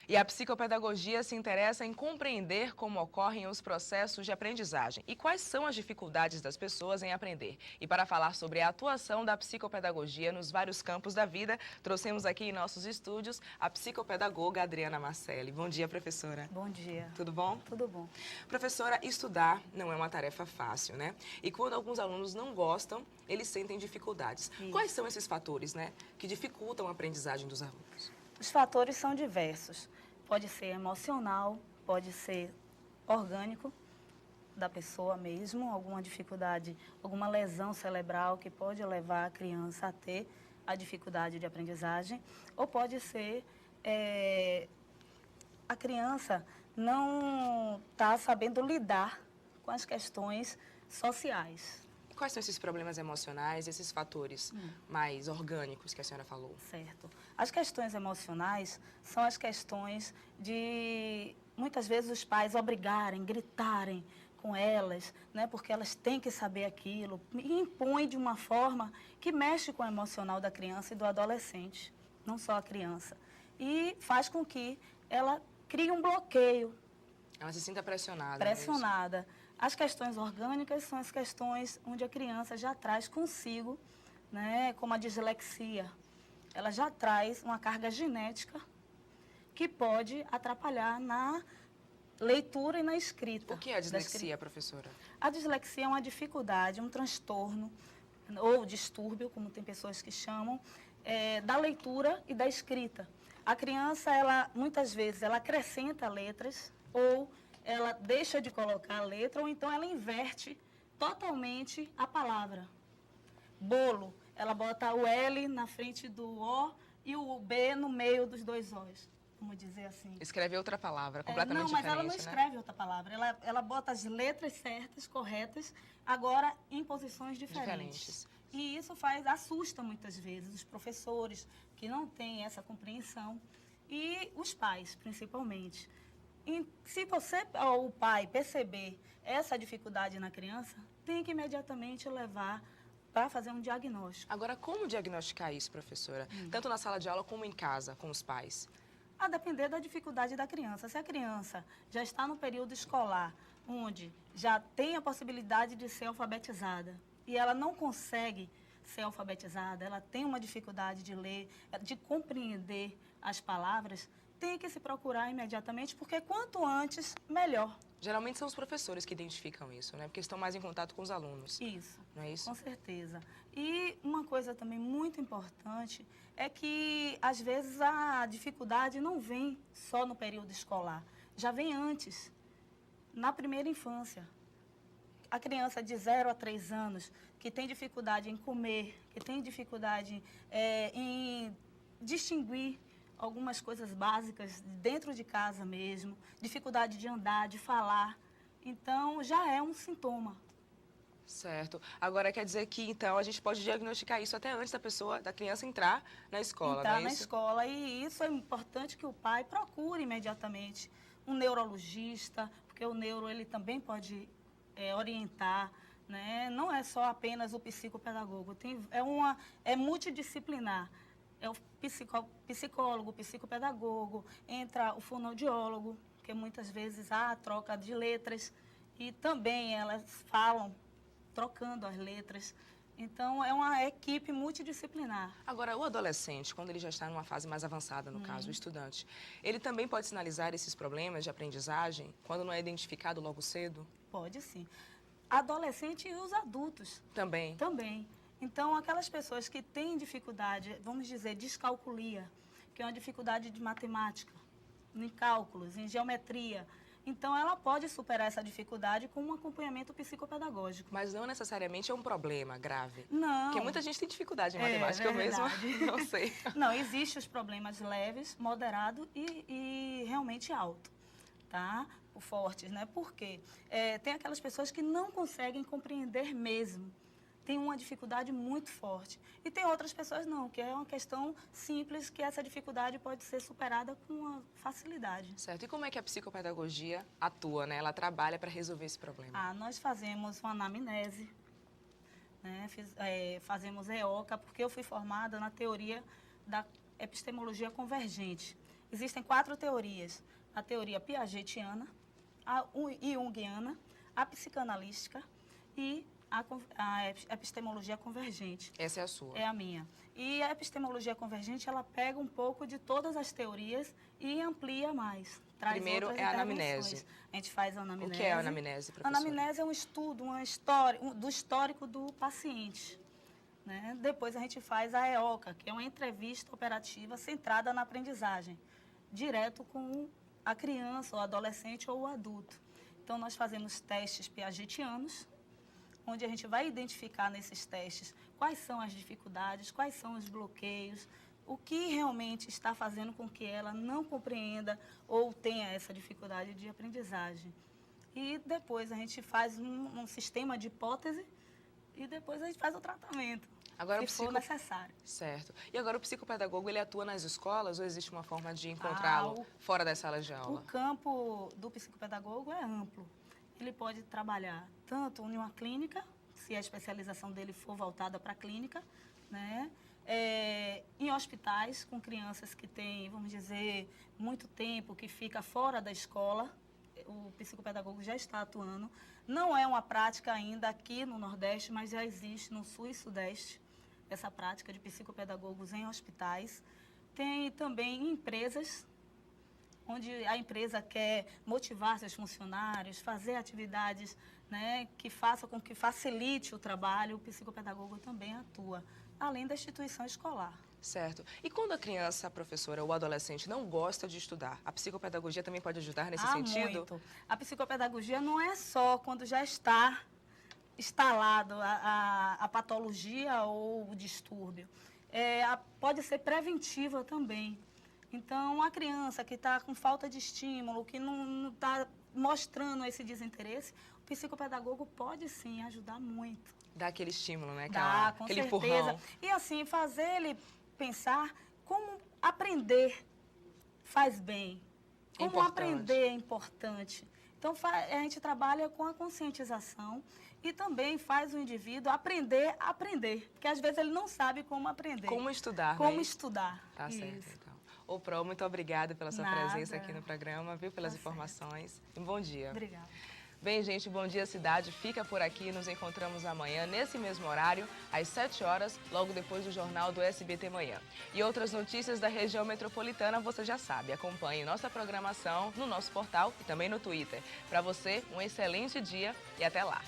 E a psicopedagogia se interessa em compreender como ocorrem os processos de aprendizagem e quais são as dificuldades das pessoas em aprender. E para falar sobre a atuação da psicopedagogia nos vários campos da vida, trouxemos aqui em nossos estúdios a psicopedagoga Adriana Marcelli. Bom dia, professora. Bom dia. Tudo bom? Tudo bom. Professora, estudar não é uma tarefa fácil, né? E quando alguns alunos não gostam, eles sentem dificuldades. Isso. Quais são esses fatores, né, que dificultam a aprendizagem dos alunos? Os fatores são diversos. Pode ser emocional, pode ser orgânico da pessoa mesmo, alguma dificuldade, alguma lesão cerebral que pode levar a criança a ter a dificuldade de aprendizagem, ou pode ser a criança não está sabendo lidar com as questões sociais. E quais são esses problemas emocionais, esses fatores mais orgânicos que a senhora falou? Certo. As questões emocionais são as questões de, muitas vezes, os pais obrigarem, gritarem com elas, né, porque elas têm que saber aquilo, e impõem de uma forma que mexe com o emocional da criança e do adolescente, não só a criança. E faz com que ela crie um bloqueio. Ela se sinta pressionada. Pressionada. As questões orgânicas são as questões onde a criança já traz consigo, né, como a dislexia. Ela já traz uma carga genética que pode atrapalhar na leitura e na escrita. O que é a dislexia, professora? A dislexia é uma dificuldade, um transtorno ou distúrbio, como tem pessoas que chamam, da leitura e da escrita. A criança, ela, muitas vezes, ela acrescenta letras ou ela deixa de colocar a letra, ou então ela inverte totalmente a palavra. Bolo, ela bota o L na frente do O e o B no meio dos dois Os, vamos dizer assim. Escreve outra palavra, completamente não, mas diferente, ela não escreve outra palavra. Ela bota as letras certas, corretas, agora em posições diferentes. E isso assusta muitas vezes os professores que não têm essa compreensão e os pais, principalmente. E se você, ou o pai, perceber essa dificuldade na criança, tem que imediatamente levar para fazer um diagnóstico. Agora, como diagnosticar isso, professora? Tanto na sala de aula como em casa, com os pais? A depender da dificuldade da criança. Se a criança já está no período escolar, onde já tem a possibilidade de ser alfabetizada, e ela não consegue ser alfabetizada, ela tem uma dificuldade de ler, de compreender as palavras, tem que se procurar imediatamente, porque quanto antes, melhor. Geralmente são os professores que identificam isso, né? Porque estão mais em contato com os alunos. Isso. Não é isso? Com certeza. E uma coisa também muito importante é que, às vezes, a dificuldade não vem só no período escolar, já vem antes, na primeira infância. A criança de 0 a 3 anos que tem dificuldade em comer, que tem dificuldade em distinguir algumas coisas básicas dentro de casa mesmo, dificuldade de andar, de falar, então já é um sintoma. Certo. Agora quer dizer que então a gente pode diagnosticar isso até antes da criança entrar na escola, Entrar não é na isso? escola, e isso é importante que o pai procure imediatamente um neurologista, porque o neuro ele também pode orientar, né? Não é só apenas o psicopedagogo, é multidisciplinar. É o psicólogo, o psicopedagogo, entra o fonoaudiólogo, que muitas vezes há troca de letras, e também elas falam trocando as letras. Então, é uma equipe multidisciplinar. Agora, o adolescente, quando ele já está numa fase mais avançada, no caso, o estudante, ele também pode sinalizar esses problemas de aprendizagem quando não é identificado logo cedo? Pode sim. Adolescente e os adultos. Também. Também. Então, aquelas pessoas que têm dificuldade, vamos dizer, descalculia, que é uma dificuldade de matemática, em cálculos, em geometria. Então, ela pode superar essa dificuldade com um acompanhamento psicopedagógico. Mas não necessariamente é um problema grave. Não. Porque muita gente tem dificuldade em matemática, eu mesma não sei. Não, existem os problemas leves, moderado e realmente alto, tá? Fortes, né? Por quê? Tem aquelas pessoas que não conseguem compreender mesmo. Tem uma dificuldade muito forte. E tem outras pessoas não, que é uma questão simples, que essa dificuldade pode ser superada com uma facilidade. Certo. E como é que a psicopedagogia atua, né? Ela trabalha para resolver esse problema? Nós fazemos uma anamnese, né? Fazemos EOCA, porque eu fui formada na teoria da epistemologia convergente. Existem 4 teorias. A teoria piagetiana, a junguiana, a psicanalística e a epistemologia convergente. Essa é a sua. É a minha. E a epistemologia convergente, ela pega um pouco de todas as teorias e amplia mais. Traz Primeiro outras é a anamnese. intervenções. A gente faz a anamnese. O que é a anamnese, A professora? anamnese é um estudo, uma história do histórico do paciente. Né? Depois a gente faz a EOCA, que é uma entrevista operativa centrada na aprendizagem, direto com a criança, o adolescente ou o adulto. Então, nós fazemos testes piagetianos, onde a gente vai identificar nesses testes quais são as dificuldades, quais são os bloqueios, o que realmente está fazendo com que ela não compreenda ou tenha essa dificuldade de aprendizagem. E depois a gente faz um sistema de hipótese e depois a gente faz o tratamento, Agora, se for necessário. Certo. E agora o psicopedagogo, ele atua nas escolas ou existe uma forma de encontrá-lo fora das salas de aula? O campo do psicopedagogo é amplo. Ele pode trabalhar tanto em uma clínica, se a especialização dele for voltada para a clínica, né? Em hospitais com crianças que têm, vamos dizer, muito tempo, que fica fora da escola, o psicopedagogo já está atuando. Não é uma prática ainda aqui no Nordeste, mas já existe no Sul e Sudeste, essa prática de psicopedagogos em hospitais. Tem também em empresas, onde a empresa quer motivar seus funcionários, fazer atividades, né, que façam com que facilite o trabalho, o psicopedagogo também atua, além da instituição escolar. Certo. E quando a criança, a professora ou o adolescente não gosta de estudar, a psicopedagogia também pode ajudar nesse sentido? Muito. A psicopedagogia não é só quando já está instalado a patologia ou o distúrbio. Pode ser preventiva também. Então, a criança que está com falta de estímulo, que não está mostrando esse desinteresse, o psicopedagogo pode sim ajudar muito. Dá aquele estímulo, né? Dá, com aquele certeza. empurrão. E assim, fazer ele pensar como aprender faz bem, como aprender é importante. Então, a gente trabalha com a conscientização e também faz o indivíduo aprender a aprender, porque às vezes ele não sabe como aprender. Como estudar, Como né? estudar. Tá certo, Isso. então. Ô, Pro, muito obrigada pela sua Nada. presença aqui no programa, viu? Pelas informações. Um bom dia. Obrigada. Bem, gente, Bom Dia Cidade fica por aqui. Nos encontramos amanhã, nesse mesmo horário, às 7 horas, logo depois do Jornal do SBT Manhã. E outras notícias da região metropolitana, você já sabe. Acompanhe nossa programação no nosso portal e também no Twitter. Para você, um excelente dia e até lá.